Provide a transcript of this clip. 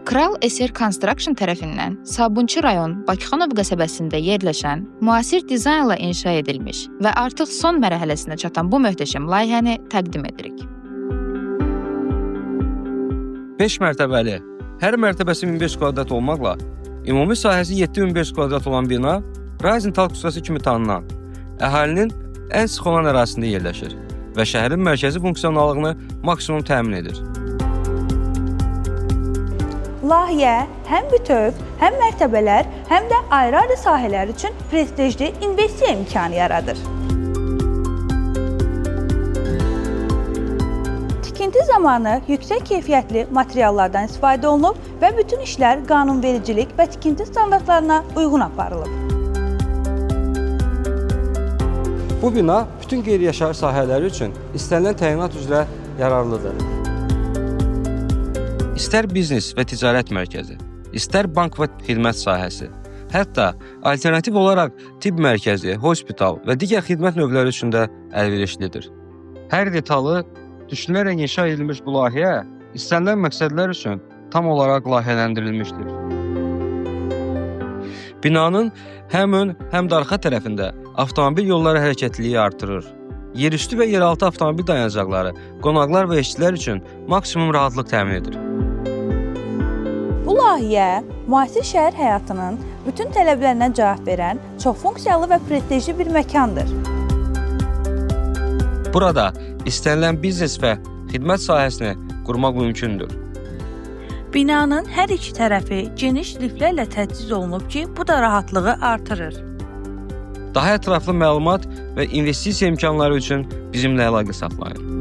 Kral SR Construction tərəfindən Sabunçu rayon Bakıxanov qəsəbəsində yerləşən müasir dizaynla inşa edilmiş və artıq son mərhələsinə çatan bu möhtəşəm layihəni təqdim edirik. 5 mərtəbəli, hər mərtəbəsi 1500 kvadrat olmaqla, ümumi sahəsi 7500 kvadrat olan bina Rosenthal küçəsi kimi tanınan, əhalinin ən sıx olan ərazisində yerləşir və şəhərin mərkəzi funksionallığını maksimum təmin edir. Layihə həm bütöv, həm mərtəbələr, həm də ayrı-ayrı sahələr üçün prestijli investisiya imkanı yaradır. Tikinti zamanı yüksək keyfiyyətli materiallardan istifadə olunub və bütün işlər qanunvericilik və tikinti standartlarına uyğun aparılıb. Bu bina bütün qeyri-yaşayış sahələri üçün istənilən təyinat üzrə yararlıdır. İstər biznes və ticarət mərkəzi, istər bank və xidmət sahəsi, hətta alternativ olaraq tibb mərkəzi, hospital və digər xidmət növləri üçün də əlverişlidir. Hər detalı düşünülərək inşa edilmiş bu layihə istənilən məqsədlər üçün tam olaraq layihələndirilmişdir. Binanın həm ön, həm də arxa tərəfində avtomobil yolları hərəkətliliyi artırır. Yerüstü və yeraltı avtomobil dayanacaqları qonaqlar və işçilər üçün maksimum rahatlıq təmin edir. Bu layihə müasir şəhər həyatının bütün tələblərinə cavab verən çoxfunksiyalı və prestijli bir məkandır. Burada istənilən biznes və xidmət sahəsini qurmaq mümkündür. Binanın hər iki tərəfi geniş liftlərlə təchiz olunub ki, bu da rahatlığı artırır. Daha ətraflı məlumat və investisiya imkanları üçün bizimlə əlaqə saxlayın.